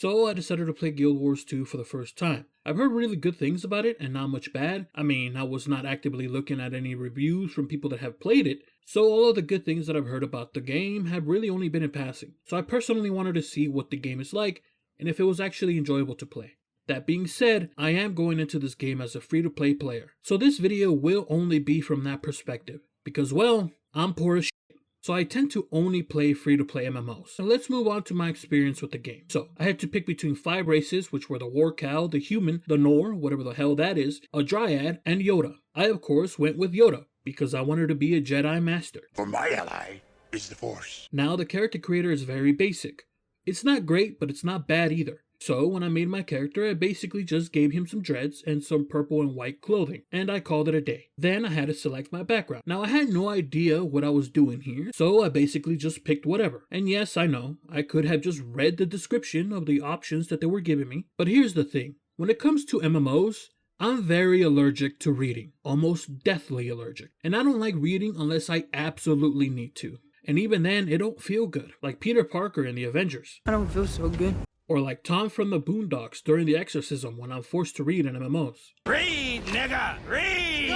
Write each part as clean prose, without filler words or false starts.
so I decided to play Guild Wars 2 for the first time. I've heard really good things about it and not much bad. I mean, I was not actively looking at any reviews from people that have played it, so all of the good things that I've heard about the game have really only been in passing. So I personally wanted to see what the game is like and if it was actually enjoyable to play. That being said, I am going into this game as a free-to-play player, so this video will only be from that perspective, because well, I'm poor as shit. So I tend to only play free-to-play MMOs. Now let's move on to my experience with the game. So I had to pick between 5 races, which were the War Cow, the Human, the Nor, whatever the hell that is, a Dryad, and Yoda. I of course went with Yoda, because I wanted to be a Jedi Master. For my ally is the Force. Now the character creator is very basic. It's not great, but it's not bad either. So when I made my character, I basically just gave him some dreads and some purple and white clothing, and I called it a day. Then I had to select my background. Now I had no idea what I was doing here, so I basically just picked whatever. And yes, I know, I could have just read the description of the options that they were giving me, but here's the thing. When it comes to MMOs, I'm very allergic to reading, almost deathly allergic. And I don't like reading unless I absolutely need to. And even then, it don't feel good, like Peter Parker in the Avengers. I don't feel so good. Or like Tom from the Boondocks during the exorcism when I'm forced to read in MMOs. Read, nigga, read!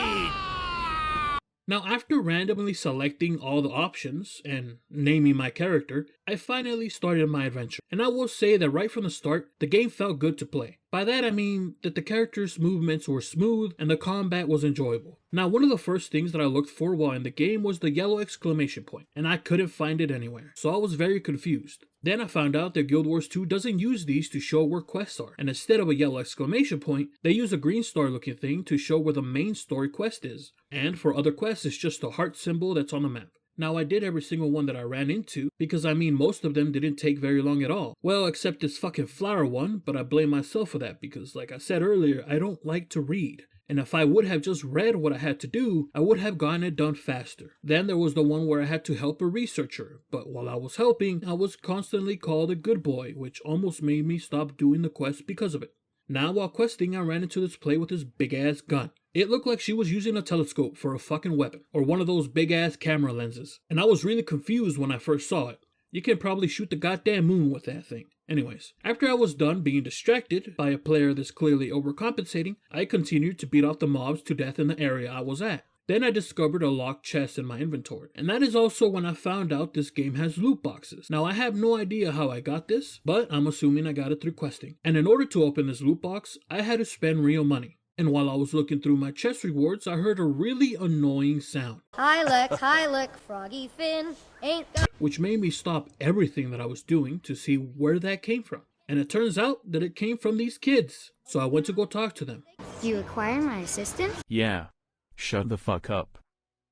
Now after randomly selecting all the options and naming my character, I finally started my adventure. And I will say that right from the start, the game felt good to play. By that I mean that the character's movements were smooth and the combat was enjoyable. Now one of the first things that I looked for while in the game was the yellow exclamation point, and I couldn't find it anywhere, so I was very confused. Then I found out that Guild Wars 2 doesn't use these to show where quests are, and instead of a yellow exclamation point, they use a green star looking thing to show where the main story quest is. And for other quests, it's just a heart symbol that's on the map. Now I did every single one that I ran into, because I mean most of them didn't take very long at all. Well, except this fucking flower one, but I blame myself for that because like I said earlier, I don't like to read. And if I would have just read what I had to do, I would have gotten it done faster. Then there was the one where I had to help a researcher, but while I was helping, I was constantly called a good boy, which almost made me stop doing the quest because of it. Now while questing, I ran into this play with this big ass gun. It looked like she was using a telescope for a fucking weapon, or one of those big ass camera lenses. And I was really confused when I first saw it. You can probably shoot the goddamn moon with that thing. Anyways, after I was done being distracted by a player that's clearly overcompensating, I continued to beat off the mobs to death in the area I was at. Then I discovered a locked chest in my inventory, and that is also when I found out this game has loot boxes. Now I have no idea how I got this, but I'm assuming I got it through questing. And in order to open this loot box, I had to spend real money. And while I was looking through my chest rewards, I heard a really annoying sound. Hi look, Froggy Finn, ain't got... Which made me stop everything that I was doing to see where that came from. And it turns out that it came from these kids. So I went to go talk to them. Do you require my assistance? Yeah. Shut the fuck up.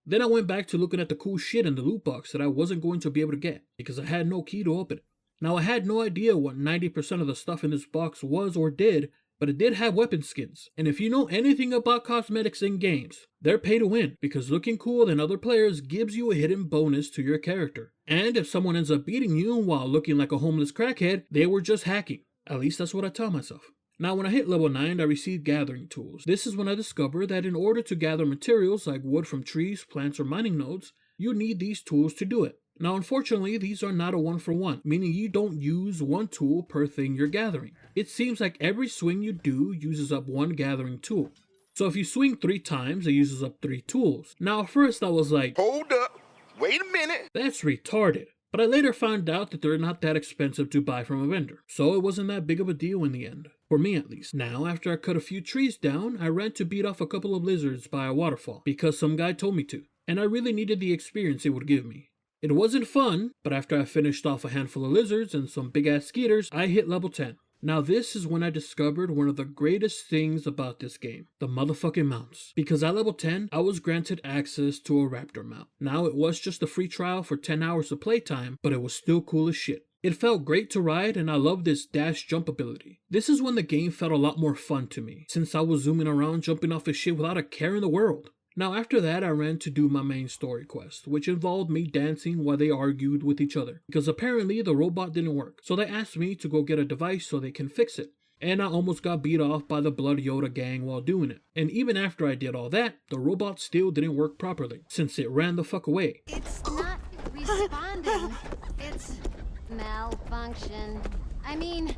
Then I went back to looking at the cool shit in the loot box that I wasn't going to be able to get, because I had no key to open it. Now I had no idea what 90% of the stuff in this box was or did, but it did have weapon skins. And if you know anything about cosmetics in games, they're pay to win, because looking cooler than other players gives you a hidden bonus to your character. And if someone ends up beating you while looking like a homeless crackhead, they were just hacking. At least that's what I tell myself. Now when I hit level 9, I received gathering tools. This is when I discovered that in order to gather materials like wood from trees, plants, or mining nodes, you need these tools to do it. Now unfortunately, these are not a 1-for-1, meaning you don't use one tool per thing you're gathering. It seems like every swing you do uses up one gathering tool. So if you swing 3 times, it uses up 3 tools. Now at first I was like, Hold up, wait a minute. That's retarded. But I later found out that they're not that expensive to buy from a vendor, so it wasn't that big of a deal in the end. For me at least. Now, after I cut a few trees down, I ran to beat off a couple of lizards by a waterfall, because some guy told me to, and I really needed the experience it would give me. It wasn't fun, but after I finished off a handful of lizards and some big ass skeeters, I hit level 10. Now this is when I discovered one of the greatest things about this game, the motherfucking mounts. Because at level 10, I was granted access to a raptor mount. Now it was just a free trial for 10 hours of playtime, but it was still cool as shit. It felt great to ride, and I loved this dash jump ability. This is when the game felt a lot more fun to me, since I was zooming around jumping off of shit without a care in the world. Now after that, I ran to do my main story quest, which involved me dancing while they argued with each other, because apparently the robot didn't work. So they asked me to go get a device so they can fix it. And I almost got beat off by the Blood Yoda gang while doing it. And even after I did all that, the robot still didn't work properly, since it ran the fuck away. It's not responding. It's malfunction. I mean,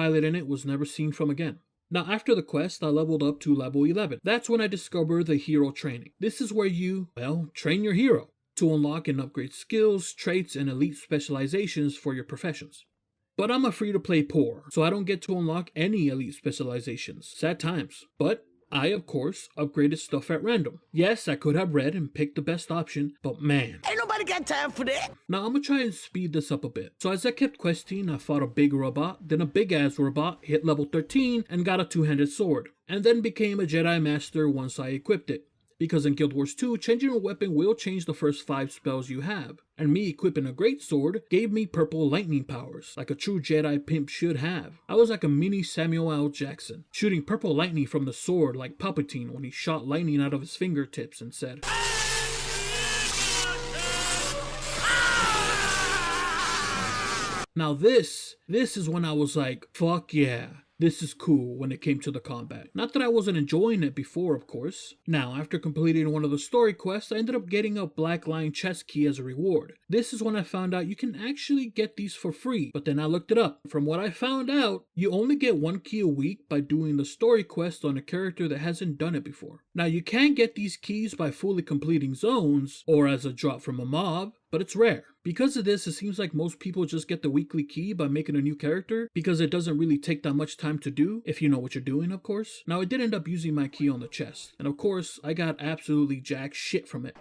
pilot in it was never seen from again. Now after the quest, I leveled up to level 11. That's when I discovered the hero training. This is where you, well, train your hero to unlock and upgrade skills, traits, and elite specializations for your professions. But I'm a free-to-play poor, so I don't get to unlock any elite specializations. Sad times. But I, of course, upgraded stuff at random. Yes, I could have read and picked the best option, but man. Ain't nobody got time for that. Now, I'm gonna try and speed this up a bit. So as I kept questing, I fought a big robot, then a big-ass robot, hit level 13, and got a two-handed sword. And then became a Jedi Master once I equipped it. Because in Guild Wars 2, changing a weapon will change the first 5 spells you have. And me equipping a great sword gave me purple lightning powers, like a true Jedi pimp should have. I was like a mini Samuel L. Jackson, shooting purple lightning from the sword like Palpatine when he shot lightning out of his fingertips and said, Now this is when I was like, fuck yeah. This is cool when it came to the combat. Not that I wasn't enjoying it before, of course. Now, after completing one of the story quests, I ended up getting a Black Lion chest key as a reward. This is when I found out you can actually get these for free, but then I looked it up. From what I found out, you only get 1 key a week by doing the story quest on a character that hasn't done it before. Now, you can get these keys by fully completing zones, or as a drop from a mob, but it's rare. Because of this, it seems like most people just get the weekly key by making a new character, because it doesn't really take that much time to do, if you know what you're doing, of course. Now, I did end up using my key on the chest, and of course, I got absolutely jack shit from it.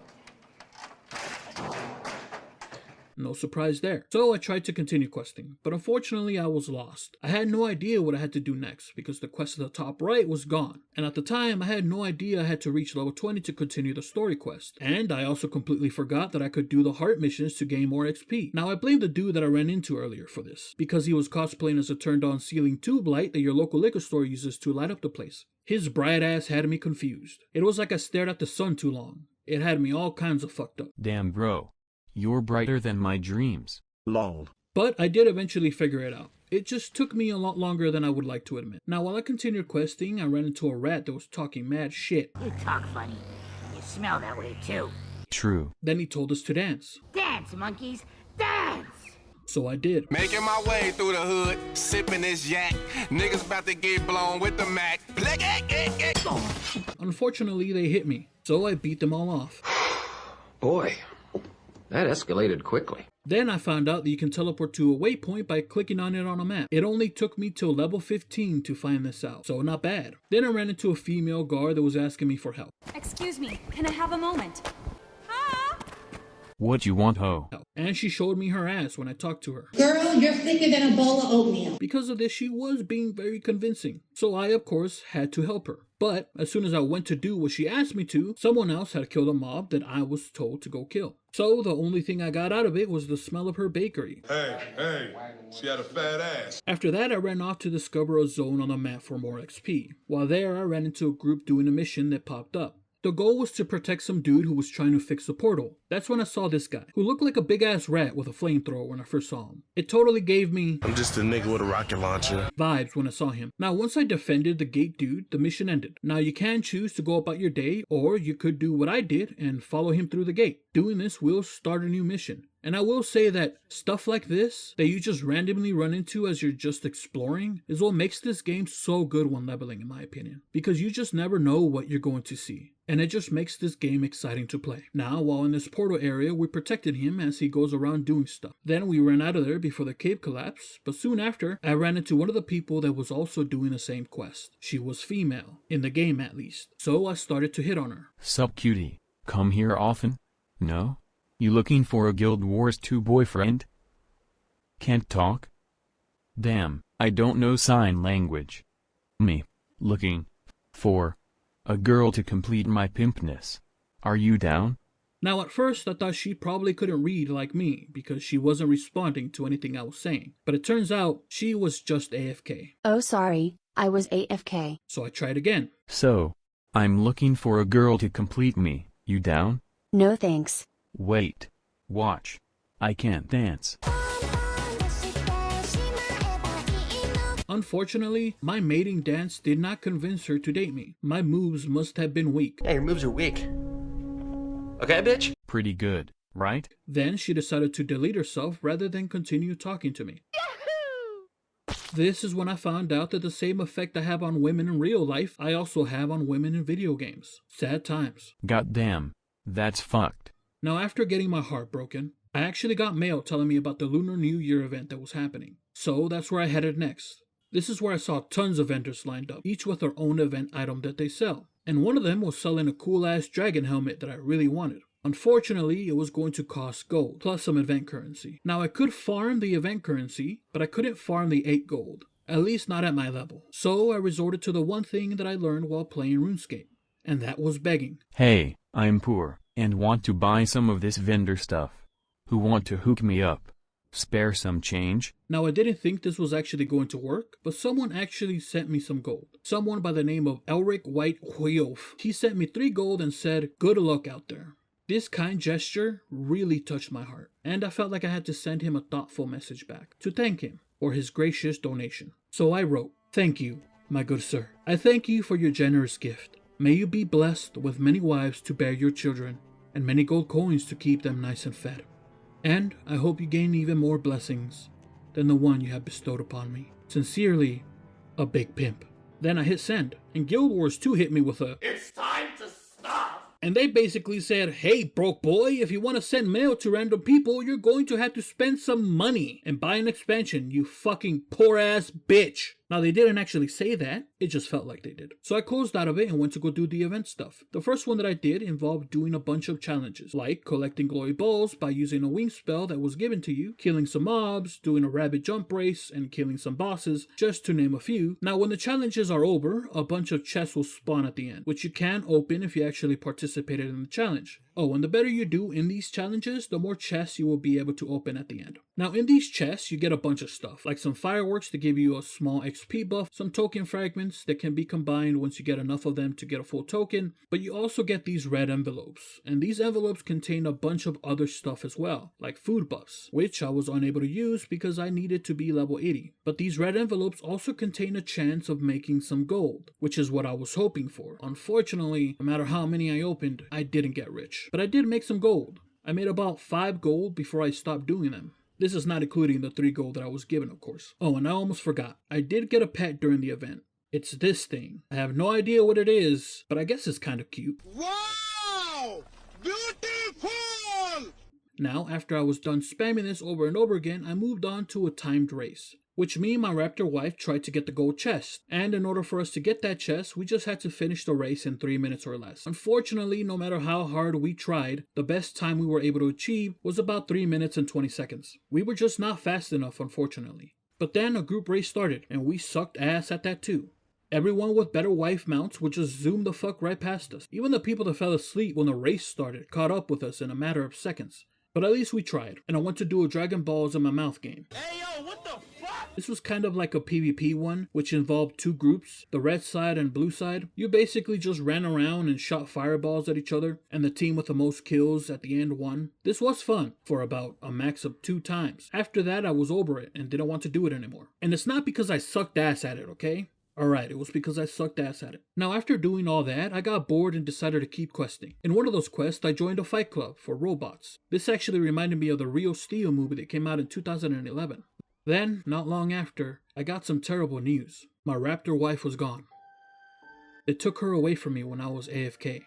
No surprise there. So I tried to continue questing, but unfortunately I was lost. I had no idea what I had to do next because the quest at the top right was gone. And at the time I had no idea I had to reach level 20 to continue the story quest. And I also completely forgot that I could do the heart missions to gain more XP. Now I blame the dude that I ran into earlier for this, because he was cosplaying as a turned on ceiling tube light that your local liquor store uses to light up the place. His bright ass had me confused. It was like I stared at the sun too long. It had me all kinds of fucked up. Damn bro. You're brighter than my dreams. Lol. But I did eventually figure it out. It just took me a lot longer than I would like to admit. Now while I continued questing, I ran into a rat that was talking mad shit. You talk funny. You smell that way too. True. Then he told us to dance. Dance, monkeys, dance! So I did. Making my way through the hood, sipping this yak. Niggas about to get blown with the Mac. Unfortunately, they hit me, so I beat them all off. Boy, that escalated quickly. Then I found out that you can teleport to a waypoint by clicking on it on a map. It only took me till level 15 to find this out, so not bad. Then I ran into a female guard that was asking me for help. Excuse me, can I have a moment? What you want, ho? And she showed me her ass when I talked to her. Girl, you're thicker than a bowl of oatmeal. Because of this, she was being very convincing. So I, of course, had to help her. But as soon as I went to do what she asked me to, someone else had killed a mob that I was told to go kill. So the only thing I got out of it was the smell of her bakery. Hey, she had a fat ass. After that, I ran off to discover a zone on the map for more XP. While there, I ran into a group doing a mission that popped up. The goal was to protect some dude who was trying to fix a portal. That's when I saw this guy, who looked like a big ass rat with a flamethrower when I first saw him. It totally gave me I'm just a nigga with a rocket launcher. vibes when I saw him. Now once I defended the gate dude, the mission ended. Now you can choose to go about your day, or you could do what I did and follow him through the gate. Doing this will start a new mission. And I will say that stuff like this, that you just randomly run into as you're just exploring, is what makes this game so good when leveling, in my opinion. Because you just never know what you're going to see. And it just makes this game exciting to play. Now, while in this portal area, we protected him as he goes around doing stuff. Then we ran out of there before the cave collapsed, but soon after, I ran into one of the people that was also doing the same quest. She was female, in the game at least. So I started to hit on her. Sup cutie, come here often? No? You looking for a Guild Wars 2 boyfriend? Can't talk? Damn, I don't know sign language. Me, looking for a girl to complete my pimpness. Are you down? Now at first I thought she probably couldn't read like me because she wasn't responding to anything I was saying. But it turns out she was just AFK. Oh sorry, I was AFK. So I tried again. So, I'm looking for a girl to complete me. You down? No thanks. Wait. Watch. I can't dance. Unfortunately, my mating dance did not convince her to date me. My moves must have been weak. Yeah, your moves are weak. Okay, bitch? Pretty good, right? Then she decided to delete herself rather than continue talking to me. This is when I found out that the same effect I have on women in real life, I also have on women in video games. Sad times. Goddamn, that's fucked. Now, after getting my heart broken, I actually got mail telling me about the Lunar New Year event that was happening. So that's where I headed next. This is where I saw tons of vendors lined up, each with their own event item that they sell. And one of them was selling a cool ass dragon helmet that I really wanted. Unfortunately, it was going to cost gold, plus some event currency. Now I could farm the event currency, but I couldn't farm the 8 gold. At least not at my level. So I resorted to the one thing that I learned while playing RuneScape. And that was begging. Hey, I'm poor, and want to buy some of this vendor stuff. Who want to hook me up? Spare some change? Now I didn't think this was actually going to work, but someone actually sent me some gold. Someone by the name of Elric White Huyof. He sent me 3 gold and said, good luck out there. This kind gesture really touched my heart, and I felt like I had to send him a thoughtful message back to thank him for his gracious donation. So I wrote, thank you, my good sir. I thank you for your generous gift. May you be blessed with many wives to bear your children, and many gold coins to keep them nice and fed. And I hope you gain even more blessings than the one you have bestowed upon me. Sincerely, a big pimp. Then I hit send, and Guild Wars 2 hit me with a, it's time to stop. And they basically said, hey broke boy, if you want to send mail to random people, you're going to have to spend some money and buy an expansion, you fucking poor ass bitch. Now they didn't actually say that, it just felt like they did. So I closed out of it and went to go do the event stuff. The first one that I did involved doing a bunch of challenges, like collecting glory balls by using a wing spell that was given to you, killing some mobs, doing a rapid jump race, and killing some bosses, just to name a few. Now when the challenges are over, a bunch of chests will spawn at the end, which you can open if you actually participated in the challenge. Oh, and the better you do in these challenges, the more chests you will be able to open at the end. Now in these chests, you get a bunch of stuff, like some fireworks to give you a small XP buff, some token fragments that can be combined once you get enough of them to get a full token, but you also get these red envelopes. And these envelopes contain a bunch of other stuff as well, like food buffs, which I was unable to use because I needed to be level 80. But these red envelopes also contain a chance of making some gold, which is what I was hoping for. Unfortunately, no matter how many I opened, I didn't get rich. But I did make some gold. I made about 5 gold before I stopped doing them. This is not including the 3 gold that I was given, of course. Oh, and I almost forgot. I did get a pet during the event. It's this thing. I have no idea what it is, but I guess it's kind of cute. Wow! Beautiful! Now, after I was done spamming this over and over again, I moved on to a timed race, which me and my raptor wife tried to get the gold chest. And in order for us to get that chest, we just had to finish the race in 3 minutes or less. Unfortunately, no matter how hard we tried, the best time we were able to achieve was about 3 minutes and 20 seconds. We were just not fast enough, unfortunately. But then a group race started, and we sucked ass at that too. Everyone with better wife mounts would just zoom the fuck right past us. Even the people that fell asleep when the race started caught up with us in a matter of seconds. But at least we tried, and I went to do a Dragon Balls in my mouth game. Hey yo, what the fuck? This was kind of like a PvP one, which involved 2 groups, the red side and blue side. You basically just ran around and shot fireballs at each other, and the team with the most kills at the end won. This was fun, for about a max of 2 times. After that, I was over it and didn't want to do it anymore. And it's not because I sucked ass at it, okay? Alright, it was because I sucked ass at it. Now after doing all that, I got bored and decided to keep questing. In one of those quests, I joined a fight club for robots. This actually reminded me of the Rio Steel movie that came out in 2011. Then, not long after, I got some terrible news. My raptor wife was gone. They took her away from me when I was AFK,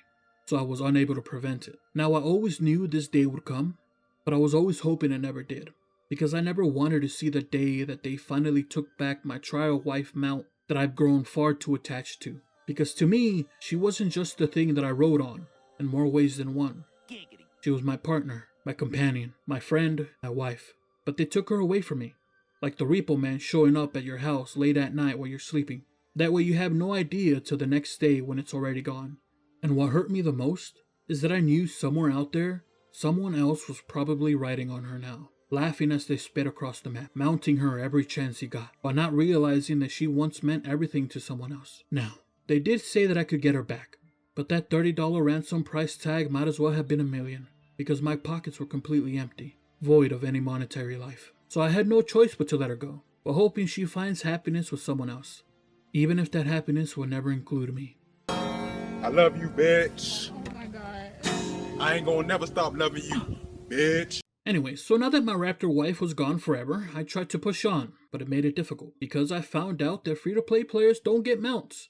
so I was unable to prevent it. Now I always knew this day would come, but I was always hoping it never did, because I never wanted to see the day that they finally took back my trial wife mount that I've grown far too attached to. Because to me, she wasn't just the thing that I rode on, in more ways than one. She was my partner, my companion, my friend, my wife. But they took her away from me, like the repo man showing up at your house late at night while you're sleeping. That way you have no idea till the next day when it's already gone. And what hurt me the most is that I knew somewhere out there, someone else was probably riding on her now, laughing as they sped across the map, mounting her every chance he got, while not realizing that she once meant everything to someone else. Now, they did say that I could get her back, but that $30 ransom price tag might as well have been $1 million, because my pockets were completely empty, void of any monetary life. So I had no choice but to let her go, while hoping she finds happiness with someone else, even if that happiness will never include me. I love you, bitch. Oh my God. I ain't gonna never stop loving you, bitch. Anyway, so now that my raptor wife was gone forever, I tried to push on, but it made it difficult, because I found out that free-to-play players don't get mounts.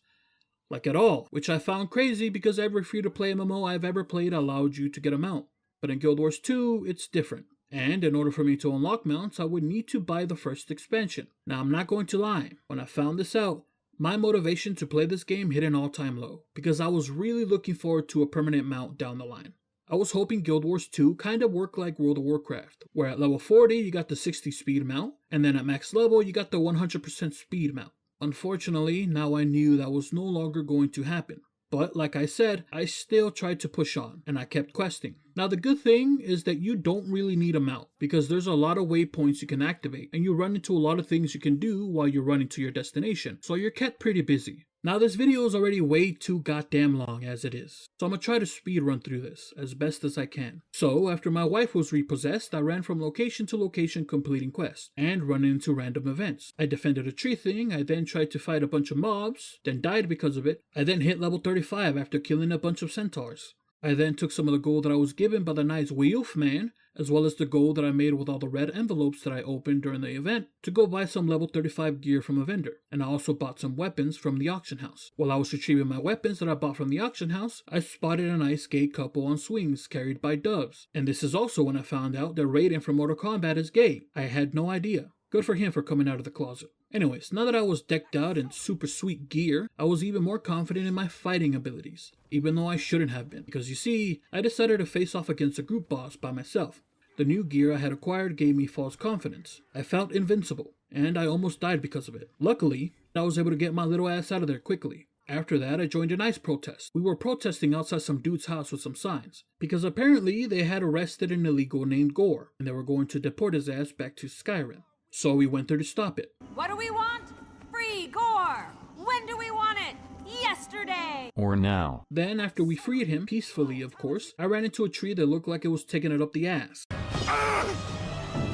Like at all, which I found crazy because every free-to-play MMO I've ever played allowed you to get a mount. But in Guild Wars 2, it's different. And in order for me to unlock mounts, I would need to buy the first expansion. Now, I'm not going to lie, when I found this out, my motivation to play this game hit an all-time low, because I was really looking forward to a permanent mount down the line. I was hoping Guild Wars 2 kind of worked like World of Warcraft, where at level 40 you got the 60 speed mount, and then at max level you got the 100% speed mount. Unfortunately, now I knew that was no longer going to happen. But like I said, I still tried to push on, and I kept questing. Now the good thing is that you don't really need a mount, because there's a lot of waypoints you can activate, and you run into a lot of things you can do while you're running to your destination, so you're kept pretty busy. Now this video is already way too goddamn long as it is, so I'm gonna try to speed run through this as best as I can. So after my wife was repossessed, I ran from location to location completing quests, and running into random events. I defended a tree thing, I then tried to fight a bunch of mobs, then died because of it. I then hit level 35 after killing a bunch of centaurs. I then took some of the gold that I was given by the nice Wolf Man, as well as the gold that I made with all the red envelopes that I opened during the event, to go buy some level 35 gear from a vendor. And I also bought some weapons from the auction house. While I was retrieving my weapons that I bought from the auction house, I spotted a nice gay couple on swings carried by doves. And this is also when I found out that Raiden from Mortal Kombat is gay. I had no idea. Good for him for coming out of the closet. Anyways, now that I was decked out in super sweet gear, I was even more confident in my fighting abilities, even though I shouldn't have been, because you see, I decided to face off against a group boss by myself. The new gear I had acquired gave me false confidence. I felt invincible, and I almost died because of it. Luckily, I was able to get my little ass out of there quickly. After that, I joined an ICE protest. We were protesting outside some dude's house with some signs, because apparently they had arrested an illegal named Gore, and they were going to deport his ass back to Skyrim. So we went there to stop it. What do we want? Free Gore! When do we want it? Yesterday! Or now. Then, after we freed him, peacefully of course, I ran into a tree that looked like it was taking it up the ass.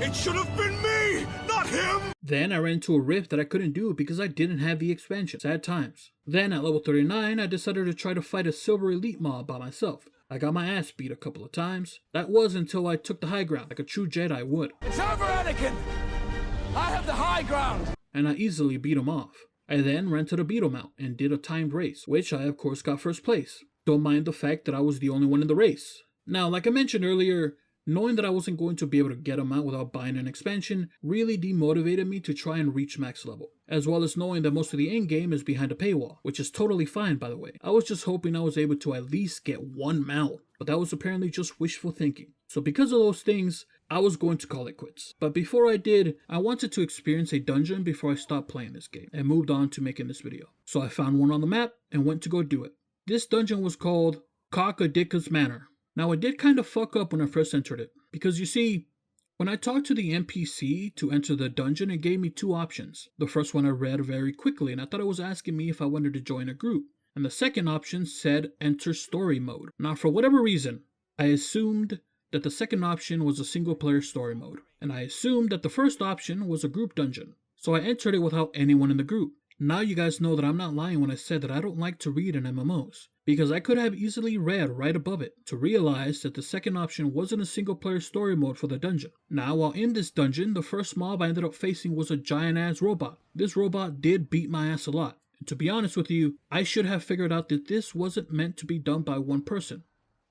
It should have been me, not him! Then I ran into a rift that I couldn't do because I didn't have the expansion. Sad times. Then at level 39, I decided to try to fight a silver elite mob by myself. I got my ass beat a couple of times. That was until I took the high ground like a true Jedi would. It's over, Anakin! I have the high ground! And I easily beat him off. I then ran to the beetle mount and did a timed race, which I of course got first place. Don't mind the fact that I was the only one in the race. Now, like I mentioned earlier, knowing that I wasn't going to be able to get a mount without buying an expansion really demotivated me to try and reach max level, as well as knowing that most of the end game is behind a paywall, which is totally fine by the way. I was just hoping I was able to at least get one mount, but that was apparently just wishful thinking. So because of those things, I was going to call it quits. But before I did, I wanted to experience a dungeon before I stopped playing this game, and moved on to making this video. So I found one on the map, and went to go do it. This dungeon was called Cockadicka's Manor. Now I did kind of fuck up when I first entered it, because you see, when I talked to the NPC to enter the dungeon, it gave me two options. The first one I read very quickly, and I thought it was asking me if I wanted to join a group. And the second option said enter story mode. Now for whatever reason, I assumed that the second option was a single player story mode, and I assumed that the first option was a group dungeon. So I entered it without anyone in the group. Now you guys know that I'm not lying when I said that I don't like to read in MMOs, because I could have easily read right above it to realize that the second option wasn't a single player story mode for the dungeon. Now while in this dungeon, the first mob I ended up facing was a giant ass robot. This robot did beat my ass a lot. And to be honest with you, I should have figured out that this wasn't meant to be done by one person,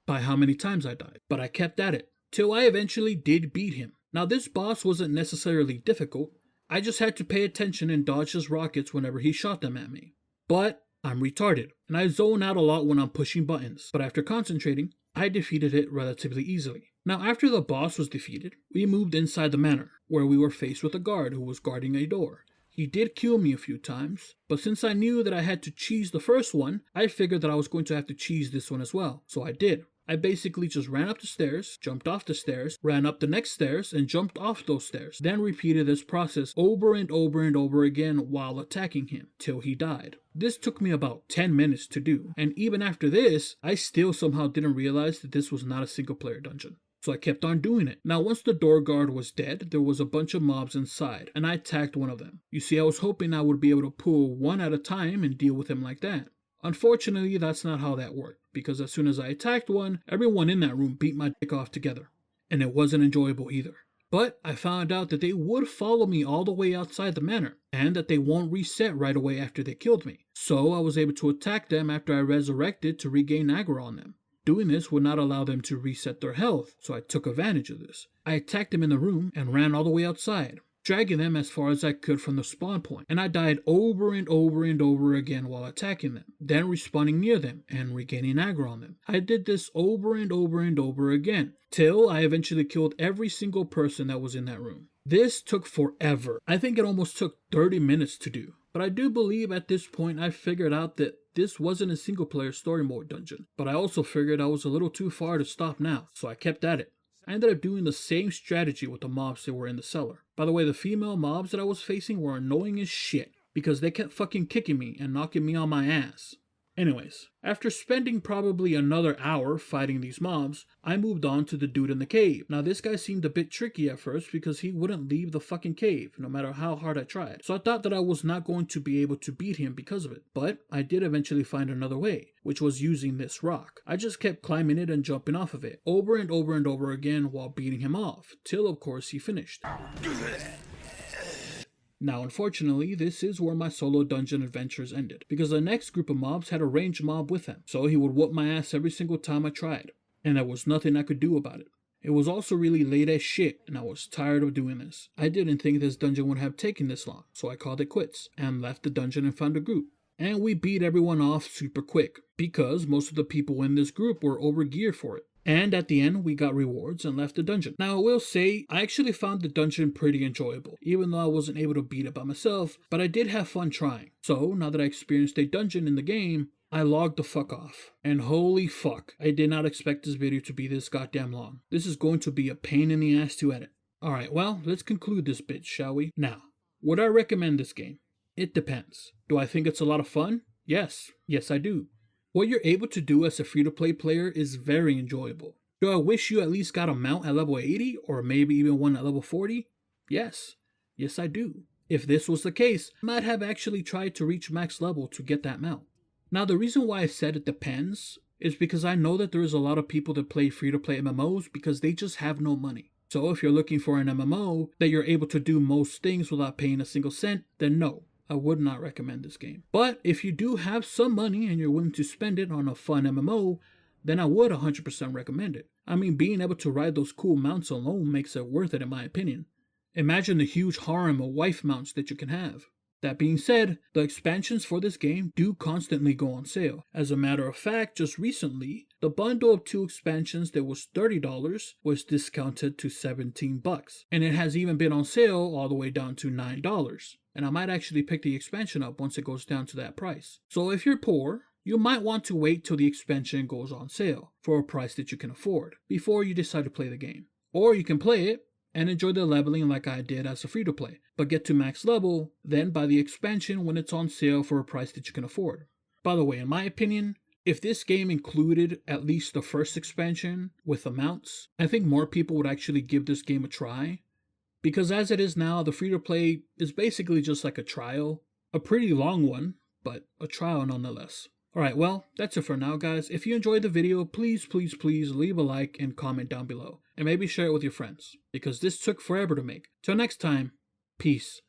by how many times I died. But I kept at it, till I eventually did beat him. Now this boss wasn't necessarily difficult, I just had to pay attention and dodge his rockets whenever he shot them at me. But I'm retarded, and I zone out a lot when I'm pushing buttons, but after concentrating, I defeated it relatively easily. Now after the boss was defeated, we moved inside the manor, where we were faced with a guard who was guarding a door. He did kill me a few times, but since I knew that I had to cheese the first one, I figured that I was going to have to cheese this one as well, so I did. I basically just ran up the stairs, jumped off the stairs, ran up the next stairs, and jumped off those stairs. Then repeated this process over and over and over again while attacking him, till he died. This took me about 10 minutes to do, and even after this, I still somehow didn't realize that this was not a single player dungeon. So I kept on doing it. Now once the door guard was dead, there was a bunch of mobs inside, and I attacked one of them. You see, I was hoping I would be able to pull one at a time and deal with him like that. Unfortunately, that's not how that worked, because as soon as I attacked one, everyone in that room beat my dick off together. and it wasn't enjoyable either. But I found out that they would follow me all the way outside the manor, and that they won't reset right away after they killed me. So I was able to attack them after I resurrected to regain aggro on them. Doing this would not allow them to reset their health, so I took advantage of this. I attacked them in the room and ran all the way outside, dragging them as far as I could from the spawn point, and I died over and over and over again while attacking them, then respawning near them and regaining aggro on them. I did this over and over and over again, till I eventually killed every single person that was in that room. This took forever. I think it almost took 30 minutes to do. But I do believe at this point I figured out that this wasn't a single player story mode dungeon. But I also figured I was a little too far to stop now, so I kept at it. I ended up doing the same strategy with the mobs that were in the cellar. By the way, the female mobs that I was facing were annoying as shit, because they kept fucking kicking me and knocking me on my ass. Anyways, after spending probably another hour fighting these mobs, I moved on to the dude in the cave. Now this guy seemed a bit tricky at first because he wouldn't leave the fucking cave, no matter how hard I tried. So I thought that I was not going to be able to beat him because of it. But I did eventually find another way, which was using this rock. I just kept climbing it and jumping off of it, over and over and over again while beating him off, till of course he finished. Now, unfortunately, this is where my solo dungeon adventures ended, because the next group of mobs had a ranged mob with him, so he would whoop my ass every single time I tried, and there was nothing I could do about it. It was also really late as shit, and I was tired of doing this. I didn't think this dungeon would have taken this long, so I called it quits, and left the dungeon and found a group. And we beat everyone off super quick, because most of the people in this group were overgeared for it. And at the end, we got rewards and left the dungeon. Now, I will say, I actually found the dungeon pretty enjoyable, even though I wasn't able to beat it by myself, but I did have fun trying. So, now that I experienced a dungeon in the game, I logged the fuck off. And holy fuck, I did not expect this video to be this goddamn long. This is going to be a pain in the ass to edit. Alright, well, let's conclude this bitch, shall we? Now, would I recommend this game? It depends. Do I think it's a lot of fun? Yes. Yes, I do. What you're able to do as a free-to-play player is very enjoyable. Do I wish you at least got a mount at level 80 or maybe even one at level 40? Yes. Yes, I do. If this was the case, I might have actually tried to reach max level to get that mount. Now, the reason why I said it depends is because I know that there is a lot of people that play free-to-play MMOs because they just have no money. So if you're looking for an MMO that you're able to do most things without paying a single cent, then no. I would not recommend this game. But if you do have some money and you're willing to spend it on a fun MMO, then I would 100% recommend it. I mean, being able to ride those cool mounts alone makes it worth it in my opinion. Imagine the huge harem of wife mounts that you can have. That being said, the expansions for this game do constantly go on sale. As a matter of fact, just recently, the bundle of 2 expansions that was $30 was discounted to $17, and it has even been on sale all the way down to $9. And I might actually pick the expansion up once it goes down to that price. So if you're poor, you might want to wait till the expansion goes on sale for a price that you can afford before you decide to play the game. Or you can play it and enjoy the leveling like I did as a free-to-play, but get to max level, then buy the expansion when it's on sale for a price that you can afford. By the way, in my opinion, if this game included at least the first expansion with the mounts, I think more people would actually give this game a try. Because as it is now, the free-to-play is basically just like a trial. A pretty long one, but a trial nonetheless. Alright, well, that's it for now, guys. If you enjoyed the video, please leave a like and comment down below. And maybe share it with your friends, because this took forever to make. Till next time, peace.